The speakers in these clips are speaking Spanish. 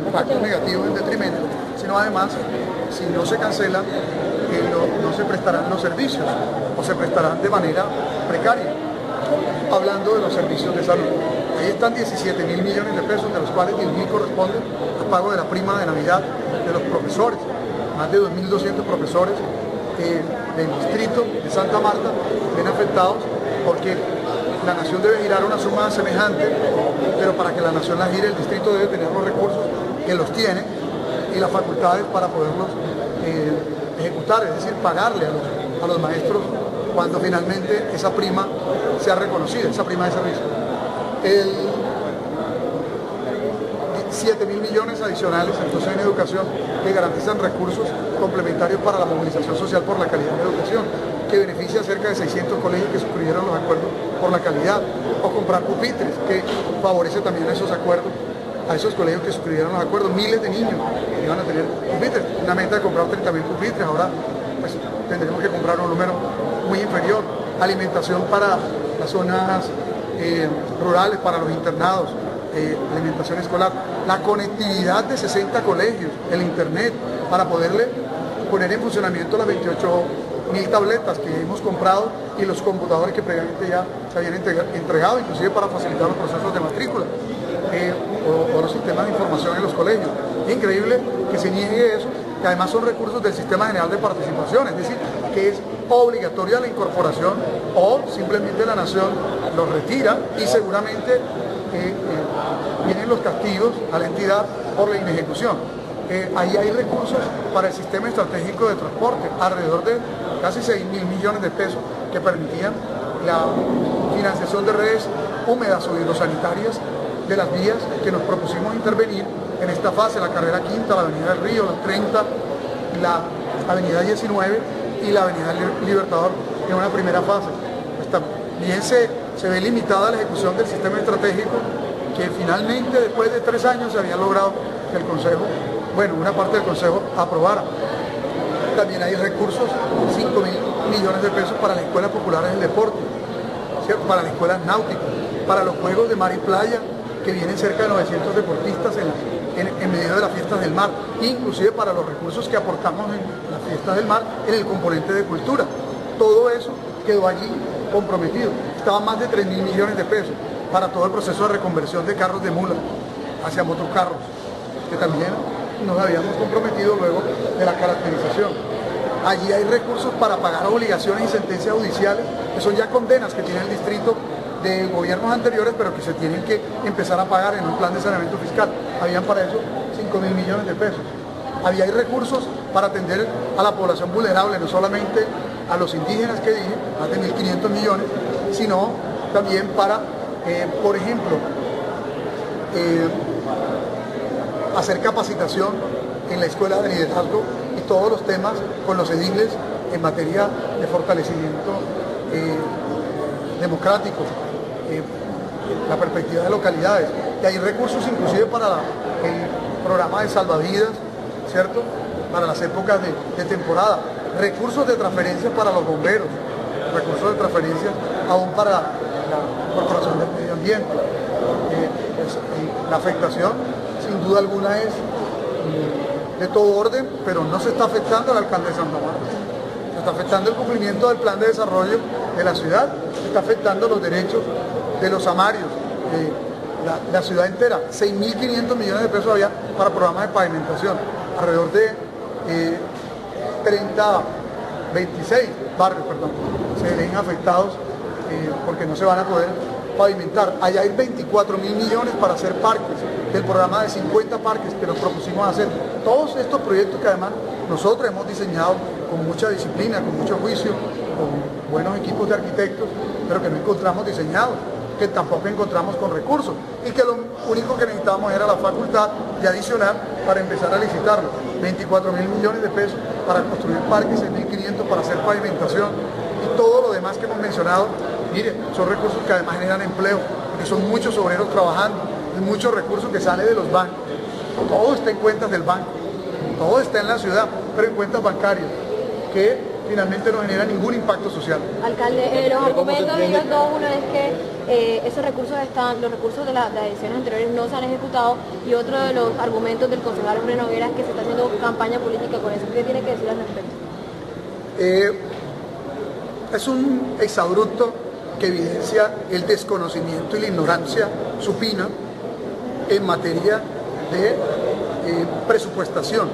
impactos negativos en detrimento, sino además, si no se cancela, no se prestarán los servicios o se prestarán de manera precaria. Hablando de los servicios de salud, ahí están 17.000 millones de pesos, de los cuales 10.000 corresponden al pago de la prima de Navidad de los profesores. Más de 2.200 profesores del distrito de Santa Marta ven afectados porque la nación debe girar una suma semejante, pero para que la nación la gire, el distrito debe tener los recursos que los tiene y las facultades para poderlos ejecutar, es decir, pagarle a los maestros cuando finalmente esa prima sea reconocida, esa prima de servicio. 7.000 millones adicionales entonces en educación que garantizan recursos complementarios para la movilización social por la calidad de educación, que beneficia a cerca de 600 colegios que suscribieron los acuerdos por la calidad, o comprar pupitres, que favorece también a esos acuerdos, a esos colegios que suscribieron los acuerdos. Miles de niños que iban a tener pupitres, una meta de comprar 30.000 pupitres, ahora pues tendremos que comprar un número muy inferior. Alimentación para las zonas rurales, para los internados, alimentación escolar, la conectividad de 60 colegios, el internet, para poderle poner en funcionamiento las 28.000 tabletas que hemos comprado y los computadores que previamente ya se habían entregado, inclusive para facilitar los procesos de matrícula o los sistemas de información en los colegios. Es increíble que se niegue eso, que además son recursos del Sistema General de Participación, es decir, que es obligatoria la incorporación o simplemente la nación los retira y seguramente vienen los castigos a la entidad por la inejecución. Ahí hay recursos para el sistema estratégico de transporte, alrededor de casi 6.000 millones de pesos que permitían la financiación de redes húmedas o hidrosanitarias de las vías que nos propusimos intervenir en esta fase, la carrera quinta, la avenida del Río, la 30, la avenida 19 y la avenida Libertador en una primera fase. Pues también se ve limitada la ejecución del sistema estratégico, que finalmente después de 3 años se había logrado que el Consejo, bueno, una parte del Consejo aprobara. También hay recursos, 5.000 millones de pesos para las escuelas populares del deporte, ¿cierto? Para las escuelas náuticas, para los juegos de mar y playa, que vienen cerca de 900 deportistas en medio de las fiestas del mar, inclusive para los recursos que aportamos en las fiestas del mar en el componente de cultura. Todo eso quedó allí comprometido. Estaban más de 3.000 millones de pesos para todo el proceso de reconversión de carros de mula hacia motocarros, que también nos habíamos comprometido luego de la caracterización. Allí hay recursos para pagar obligaciones y sentencias judiciales, que son ya condenas que tiene el distrito de gobiernos anteriores, pero que se tienen que empezar a pagar en un plan de saneamiento fiscal. Habían para eso 5.000 millones de pesos. Había recursos para atender a la población vulnerable, no solamente a los indígenas que dije, más de 1.500 millones, sino también para, por ejemplo, hacer capacitación en la escuela de liderazgo y todos los temas con los ediles en materia de fortalecimiento democrático, la perspectiva de localidades. Y hay recursos inclusive para el programa de salvavidas, ¿cierto? Para las épocas de temporada. Recursos de transferencias para los bomberos, recursos de transferencias aún para la Corporación del Medio Ambiente. La afectación, sin duda alguna, es de todo orden, pero no se está afectando al alcalde de Santa Marta. Se está afectando el cumplimiento del plan de desarrollo de la ciudad, se está afectando los derechos de los amarios, la ciudad entera. 6.500 millones de pesos había para programas de pavimentación, alrededor de 26 barrios, se ven afectados porque no se van a poder pavimentar. Allá hay 24.000 millones para hacer parques, del programa de 50 parques que nos propusimos hacer. Todos estos proyectos que además nosotros hemos diseñado con mucha disciplina, con mucho juicio, con buenos equipos de arquitectos, pero que no encontramos diseñados, que tampoco encontramos con recursos, y que lo único que necesitábamos era la facultad de adicionar para empezar a licitarlo. 24.000 millones de pesos para construir parques, 6.500 para hacer pavimentación, y todo lo demás que hemos mencionado. Mire, son recursos que además generan empleo, porque son muchos obreros trabajando, y muchos recursos que salen de los bancos. Todo está en cuentas del banco, todo está en la ciudad, pero en cuentas bancarias, que finalmente no genera ningún impacto social. Alcalde, los argumentos de ellos dos, uno es que esos recursos los recursos de las ediciones anteriores no se han ejecutado, y otro de los argumentos del concejal Jorge Noguera es que se está haciendo campaña política con eso. ¿Qué tiene que decir al respecto? Es un exabrupto que evidencia el desconocimiento y la ignorancia supina en materia de presupuestación,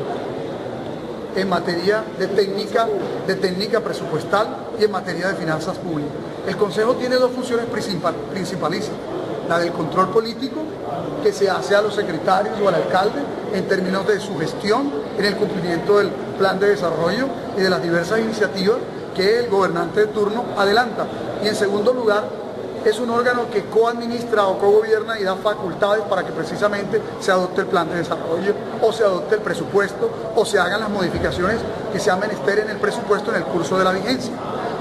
en materia de técnica presupuestal y en materia de finanzas públicas. El Consejo tiene dos funciones principalísimas: la del control político, que se hace a los secretarios o al alcalde en términos de su gestión en el cumplimiento del plan de desarrollo y de las diversas iniciativas que el gobernante de turno adelanta. Y en segundo lugar, es un órgano que coadministra o cogobierna y da facultades para que precisamente se adopte el plan de desarrollo, o se adopte el presupuesto, o se hagan las modificaciones que sean menester en el presupuesto en el curso de la vigencia.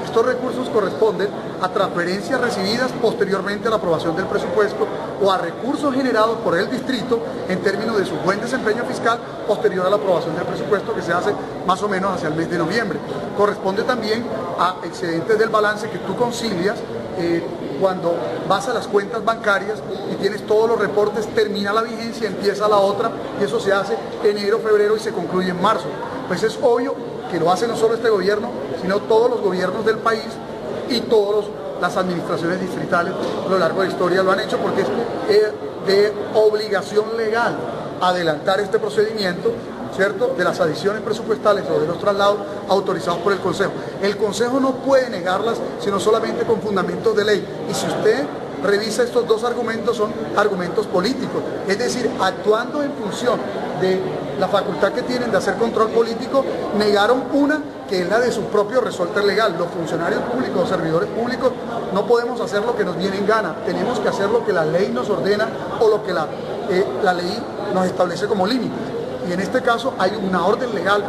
Estos recursos corresponden a transferencias recibidas posteriormente a la aprobación del presupuesto, o a recursos generados por el distrito en términos de su buen desempeño fiscal posterior a la aprobación del presupuesto, que se hace más o menos hacia el mes de noviembre. Corresponde también a excedentes del balance que tú concilias cuando vas a las cuentas bancarias y tienes todos los reportes, termina la vigencia, empieza la otra, y eso se hace enero, febrero y se concluye en marzo. Pues es obvio que lo hace no solo este gobierno, sino todos los gobiernos del país y todas las administraciones distritales a lo largo de la historia lo han hecho, porque es de obligación legal adelantar este procedimiento, ¿cierto?, de las adiciones presupuestales o de los traslados autorizados por el Consejo. El Consejo no puede negarlas, sino solamente con fundamentos de ley. Y si usted revisa estos dos argumentos, son argumentos políticos, es decir, actuando en función de la facultad que tienen de hacer control político, negaron una que es la de su propio resorte legal. Los funcionarios públicos, los servidores públicos, no podemos hacer lo que nos viene en gana, tenemos que hacer lo que la ley nos ordena o lo que la ley nos establece como límite. Y en este caso hay una orden legal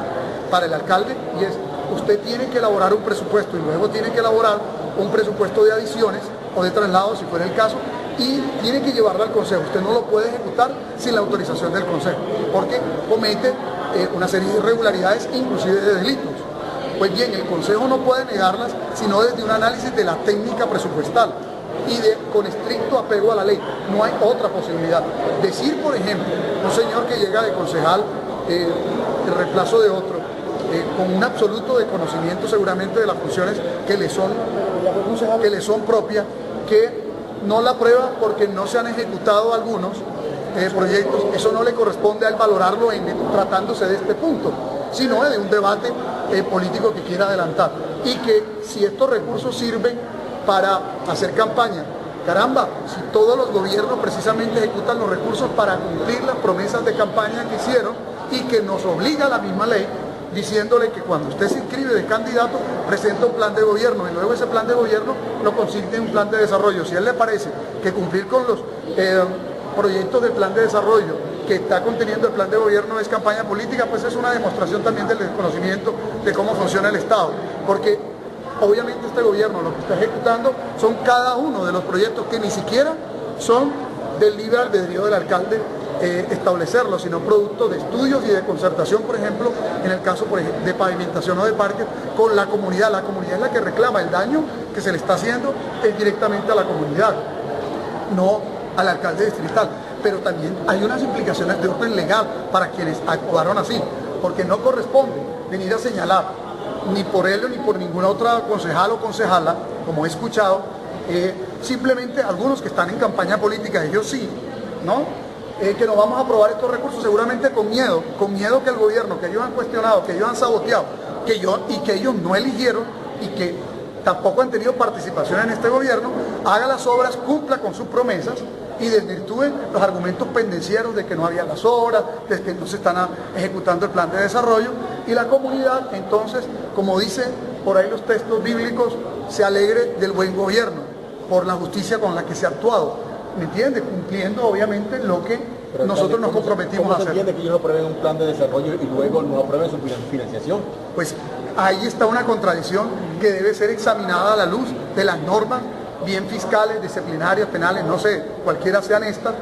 para el alcalde, y es: usted tiene que elaborar un presupuesto y luego tiene que elaborar un presupuesto de adiciones o de traslados, si fuera el caso, y tiene que llevarlo al Consejo. Usted no lo puede ejecutar sin la autorización del Consejo, porque comete una serie de irregularidades, inclusive de delitos. Pues bien, el Consejo no puede negarlas, sino desde un análisis de la técnica presupuestal y con estricto apego a la ley. No hay otra posibilidad. Decir, por ejemplo, un señor que llega de concejal, el reemplazo de otro, con un absoluto desconocimiento seguramente de las funciones que le son propias, que no la aprueba porque no se han ejecutado algunos proyectos, eso no le corresponde a él valorarlo tratándose de este punto, sino de un debate político que quiera adelantar. Y que si estos recursos sirven para hacer campaña, caramba, si todos los gobiernos precisamente ejecutan los recursos para cumplir las promesas de campaña que hicieron, y que nos obliga la misma ley, diciéndole que cuando usted se inscribe de candidato, presenta un plan de gobierno, y luego ese plan de gobierno lo consigne en un plan de desarrollo. Si a él le parece que cumplir con los proyectos del plan de desarrollo que está conteniendo el plan de gobierno es campaña política, pues es una demostración también del desconocimiento de cómo funciona el Estado. Porque obviamente este gobierno lo que está ejecutando son cada uno de los proyectos que ni siquiera son del libre albedrío del alcalde establecerlo, sino producto de estudios y de concertación, por ejemplo, en el caso de pavimentación o de parques, con la comunidad. La comunidad es la que reclama. El daño que se le está haciendo es directamente a la comunidad, no al alcalde distrital. Pero también hay unas implicaciones de orden legal para quienes actuaron así, porque no corresponde venir a señalar, ni por él ni por ninguna otra concejal o concejala, como he escuchado, simplemente algunos que están en campaña política, ellos sí, ¿no?, que no vamos a aprobar estos recursos, seguramente con miedo que el gobierno, que ellos han cuestionado, que ellos han saboteado, que ellos no eligieron y que tampoco han tenido participación en este gobierno, haga las obras, cumpla con sus promesas y desvirtúe los argumentos pendencieros de que no había las obras, de que no se están ejecutando el plan de desarrollo, y la comunidad, entonces, como dicen por ahí los textos bíblicos, se alegre del buen gobierno, por la justicia con la que se ha actuado. ¿Me entiende? Cumpliendo obviamente lo que nosotros nos comprometimos a hacer. ¿Cómo se entiende que ellos aprueben un plan de desarrollo y luego no aprueben su financiación? Pues ahí está una contradicción que debe ser examinada a la luz de las normas, bien fiscales, disciplinarias, penales, no sé, cualquiera sean estas,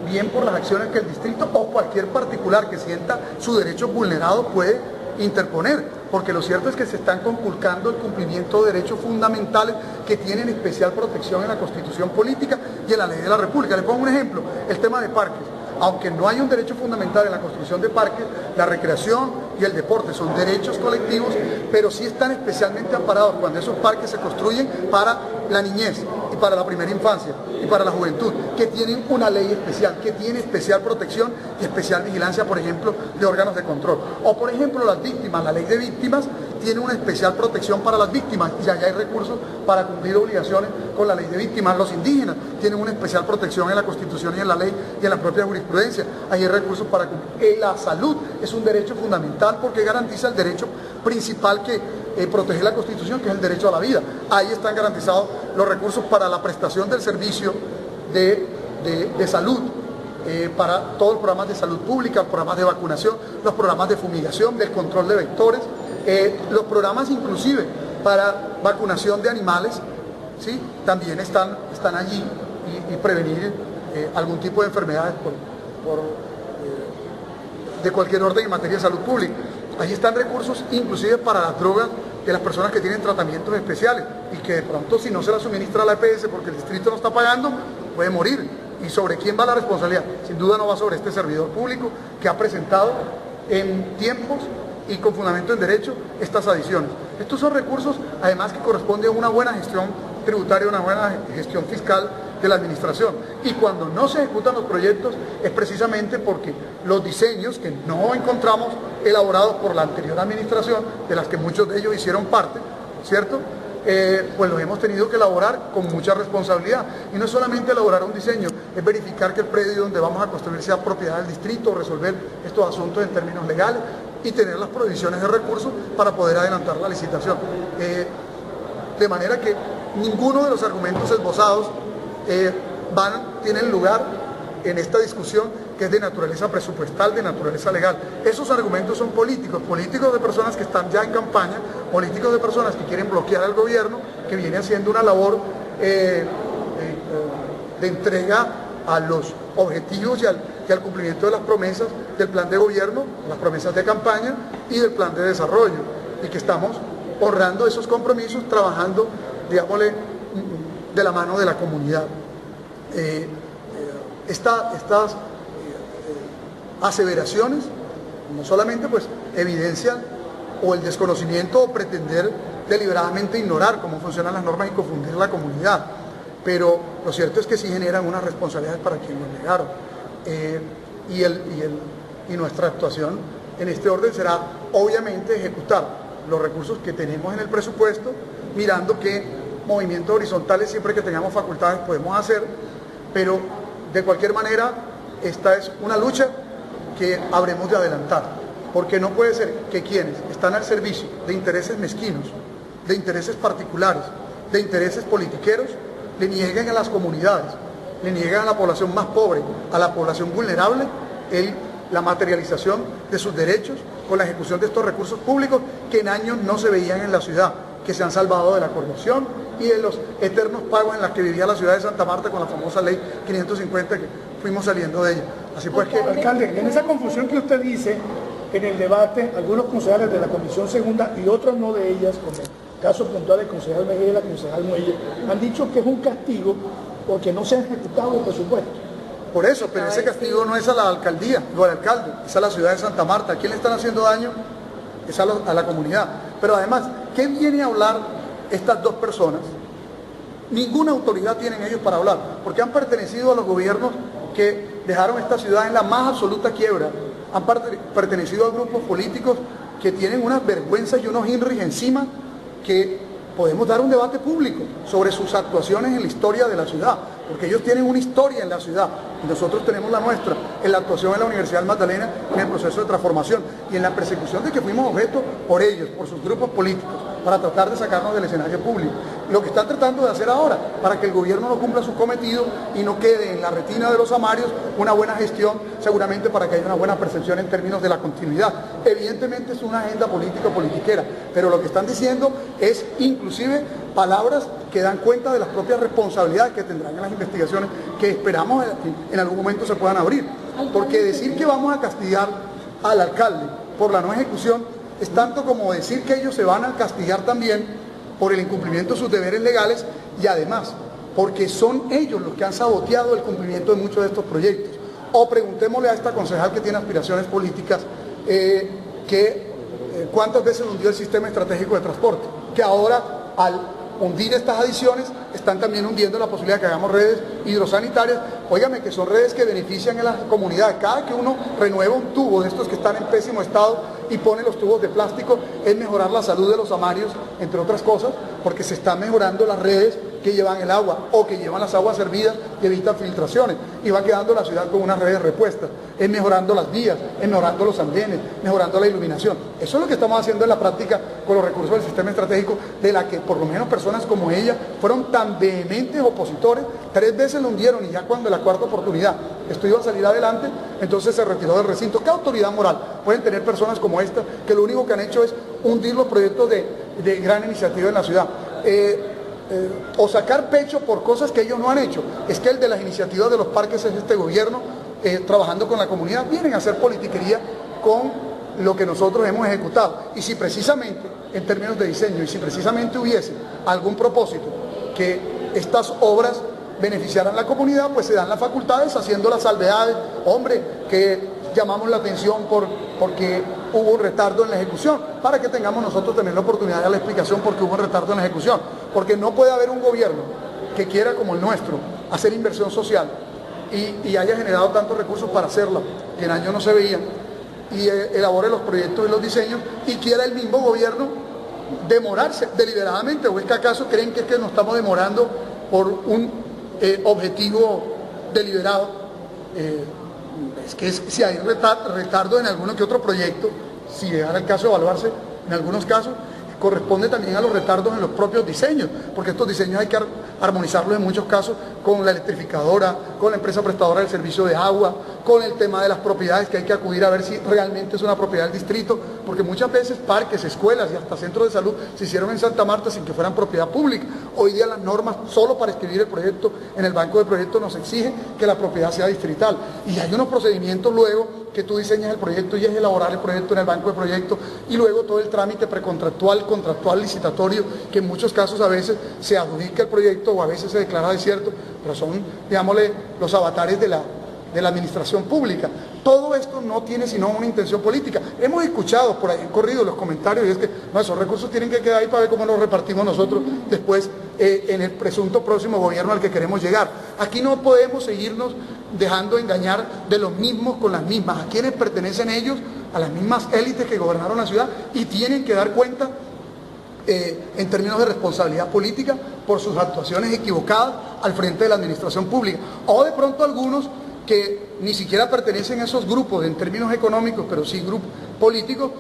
bien por las acciones que el distrito o cualquier particular que sienta su derecho vulnerado puede interponer. porque lo cierto es que se están conculcando el cumplimiento de derechos fundamentales que tienen especial protección en la Constitución Política y en la Ley de la República. Les pongo un ejemplo, el tema de parques. Aunque no hay un derecho fundamental en la construcción de parques, la recreación y el deporte son derechos colectivos, pero sí están especialmente amparados cuando esos parques se construyen para la niñez y para la primera infancia y para la juventud, que tienen una ley especial, que tiene especial protección y especial vigilancia, por ejemplo, de órganos de control. O por ejemplo las víctimas, la ley de víctimas tiene una especial protección para las víctimas y allá hay recursos para cumplir obligaciones con la ley de víctimas. Los indígenas tienen una especial protección en la Constitución y en la ley y en la propia jurisprudencia. Ahí hay recursos para cumplir. La salud es un derecho fundamental porque garantiza el derecho principal que protege la Constitución, que es el derecho a la vida. Ahí están garantizados los recursos para la prestación del servicio de salud, para todos los programas de salud pública, programas de vacunación, los programas de fumigación, del control de vectores, los programas inclusive para vacunación de animales, ¿sí? También están allí y prevenir algún tipo de enfermedades de cualquier orden en materia de salud pública. Allí están recursos inclusive para las drogas de las personas que tienen tratamientos especiales y que de pronto si no se la suministra la EPS porque el distrito no está pagando, puede morir. ¿Y sobre quién va la responsabilidad? Sin duda no va sobre este servidor público que ha presentado en tiempos y con fundamento en derecho estas adiciones. Estos son recursos además que corresponden a una buena gestión tributaria, una buena gestión fiscal de la administración. Y cuando no se ejecutan los proyectos es precisamente porque los diseños que no encontramos elaborados por la anterior administración, de las que muchos de ellos hicieron parte, ¿cierto? Pues los hemos tenido que elaborar con mucha responsabilidad. Y no es solamente elaborar un diseño, es verificar que el predio donde vamos a construir sea propiedad del distrito, resolver estos asuntos en términos legales y tener las provisiones de recursos para poder adelantar la licitación. De manera que ninguno de los argumentos esbozados tienen lugar en esta discusión que es de naturaleza presupuestal, de naturaleza legal. Esos argumentos son políticos de personas que están ya en campaña, políticos de personas que quieren bloquear al gobierno, que viene haciendo una labor de entrega a los objetivos y al cumplimiento de las promesas del plan de gobierno, las promesas de campaña y del plan de desarrollo, y que estamos honrando esos compromisos, trabajando, digámosle, de la mano de la comunidad. Estas aseveraciones no solamente pues evidencian o el desconocimiento o pretender deliberadamente ignorar cómo funcionan las normas y confundir la comunidad, pero lo cierto es que sí generan unas responsabilidades para quienes lo negaron. Y nuestra actuación en este orden será obviamente ejecutar los recursos que tenemos en el presupuesto, mirando qué movimientos horizontales siempre que tengamos facultades podemos hacer, pero de cualquier manera esta es una lucha que habremos de adelantar, porque no puede ser que quienes están al servicio de intereses mezquinos, de intereses particulares, de intereses politiqueros, le nieguen a las comunidades, le nieguen a la población más pobre, a la población vulnerable, la materialización de sus derechos con la ejecución de estos recursos públicos que en años no se veían en la ciudad, que se han salvado de la corrupción y de los eternos pagos en los que vivía la ciudad de Santa Marta con la famosa ley 550 que fuimos saliendo de ella. Así pues que... Alcalde, en esa confusión que usted dice, en el debate, algunos concejales de la Comisión Segunda y otros no de ellas, como el caso puntual del concejal Mejía y la concejal Muelle, han dicho que es un castigo porque no se han ejecutado el presupuesto. Por eso, pero ese castigo no es a la alcaldía o al alcalde, es a la ciudad de Santa Marta. ¿A quién le están haciendo daño? Es a la comunidad. Pero además, ¿qué viene a hablar estas dos personas? Ninguna autoridad tienen ellos para hablar, porque han pertenecido a los gobiernos que dejaron esta ciudad en la más absoluta quiebra, han pertenecido a grupos políticos que tienen unas vergüenzas y unos INRIs encima, que podemos dar un debate público sobre sus actuaciones en la historia de la ciudad, porque ellos tienen una historia en la ciudad y nosotros tenemos la nuestra, en la actuación en la Universidad del Magdalena, en el proceso de transformación y en la persecución de que fuimos objeto por ellos, por sus grupos políticos, para tratar de sacarnos del escenario público. Lo que están tratando de hacer ahora, para que el gobierno no cumpla su cometido y no quede en la retina de los amarios una buena gestión, seguramente para que haya una buena percepción en términos de la continuidad. Evidentemente es una agenda político-politiquera, pero lo que están diciendo es inclusive palabras que dan cuenta de las propias responsabilidades que tendrán en las investigaciones que esperamos en algún momento se puedan abrir. Porque decir que vamos a castigar al alcalde por la no ejecución es tanto como decir que ellos se van a castigar también por el incumplimiento de sus deberes legales y además porque son ellos los que han saboteado el cumplimiento de muchos de estos proyectos. O preguntémosle a esta concejal que tiene aspiraciones políticas cuántas veces hundió el sistema estratégico de transporte, que ahora al hundir estas adiciones están también hundiendo la posibilidad de que hagamos redes hidrosanitarias. Óigame, que son redes que benefician a las comunidades. Cada que uno renueva un tubo de estos que están en pésimo estado y pone los tubos de plástico, es mejorar la salud de los amarios, entre otras cosas, porque se están mejorando las redes que llevan el agua o que llevan las aguas servidas y evitan filtraciones, y va quedando la ciudad con unas redes repuestas. Es mejorando las vías, es mejorando los andenes, mejorando la iluminación. Eso es lo que estamos haciendo en la práctica con los recursos del sistema estratégico, de la que por lo menos personas como ella fueron tan vehementes opositores. 3 veces lo hundieron y ya cuando la cuarta oportunidad esto iba a salir adelante, entonces se retiró del recinto. ¿Qué autoridad moral pueden tener personas como esta, que lo único que han hecho es hundir los proyectos de gran iniciativa en la ciudad? O sacar pecho por cosas que ellos no han hecho. Es que el de las iniciativas de los parques es este gobierno, trabajando con la comunidad, vienen a hacer politiquería con lo que nosotros hemos ejecutado. Y si precisamente, en términos de diseño, y si precisamente hubiese algún propósito que estas obras beneficiaran a la comunidad, pues se dan las facultades haciendo las salvedades. Hombre, que llamamos la atención porque hubo un retardo en la ejecución, para que tengamos nosotros también la oportunidad de dar la explicación por qué hubo un retardo en la ejecución. Porque no puede haber un gobierno que quiera, como el nuestro, hacer inversión social y haya generado tantos recursos para hacerlo, que en años no se veían, y elabore los proyectos y los diseños, y quiera el mismo gobierno demorarse deliberadamente. ¿O es que acaso creen que es que nos estamos demorando por un objetivo deliberado? Es que si hay retardo en alguno que otro proyecto, si llegara el caso de evaluarse, en algunos casos corresponde también a los retardos en los propios diseños, porque estos diseños hay que armonizarlos en muchos casos con la electrificadora, con la empresa prestadora del servicio de agua, con el tema de las propiedades, que hay que acudir a ver si realmente es una propiedad del distrito, porque muchas veces parques, escuelas y hasta centros de salud se hicieron en Santa Marta sin que fueran propiedad pública. Hoy día las normas, solo para escribir el proyecto en el banco de proyectos, nos exigen que la propiedad sea distrital, y hay unos procedimientos luego que tú diseñas el proyecto y es elaborar el proyecto en el banco de proyectos, y luego todo el trámite precontractual, contractual, licitatorio, que en muchos casos a veces se adjudica el proyecto o a veces se declara desierto, pero son, digámosle, los avatares de la administración pública. Todo esto no tiene sino una intención política. Hemos escuchado por ahí, corrido los comentarios, y es que no, esos recursos tienen que quedar ahí para ver cómo los repartimos nosotros después en el presunto próximo gobierno al que queremos llegar. Aquí no podemos seguirnos dejando engañar de los mismos con las mismas. ¿A quiénes pertenecen ellos? A las mismas élites que gobernaron la ciudad, y tienen que dar cuenta en términos de responsabilidad política por sus actuaciones equivocadas al frente de la administración pública. O de pronto algunos que ni siquiera pertenecen a esos grupos en términos económicos, pero sí grupos políticos,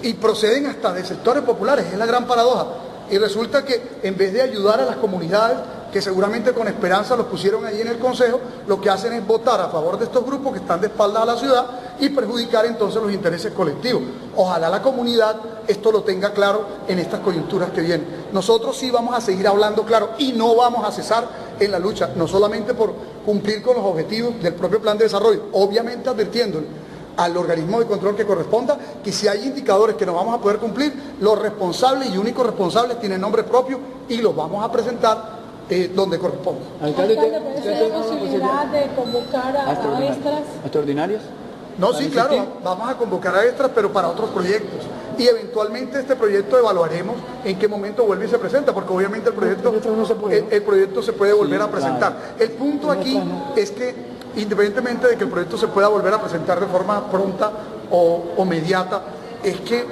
y proceden hasta de sectores populares. Es la gran paradoja. Y resulta que en vez de ayudar a las comunidades, que seguramente con esperanza los pusieron ahí en el consejo, lo que hacen es votar a favor de estos grupos que están de espaldas a la ciudad y perjudicar entonces los intereses colectivos. Ojalá la comunidad esto lo tenga claro en estas coyunturas que vienen. Nosotros sí vamos a seguir hablando claro y no vamos a cesar en la lucha, no solamente por cumplir con los objetivos del propio plan de desarrollo, obviamente advirtiéndole al organismo de control que corresponda que si hay indicadores que no vamos a poder cumplir, los responsables y únicos responsables tienen nombre propio y los vamos a presentar donde corresponda. Alcalde, ¿tiene la posibilidad de convocar a extras? ¿Extraordinarias? No, sí, claro, vamos a convocar a extras, pero para otros proyectos. Y eventualmente este proyecto evaluaremos en qué momento vuelve y se presenta, porque obviamente el proyecto se puede volver a presentar. El punto aquí es que, independientemente de que el proyecto se pueda volver a presentar de forma pronta o inmediata, es que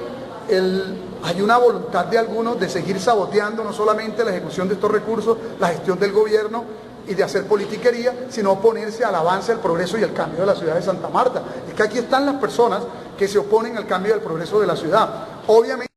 hay una voluntad de algunos de seguir saboteando no solamente la ejecución de estos recursos, la gestión del gobierno y de hacer politiquería, sino oponerse al avance, al progreso y al cambio de la ciudad de Santa Marta. Es que aquí están las personas que se oponen al cambio y al progreso de la ciudad. Obviamente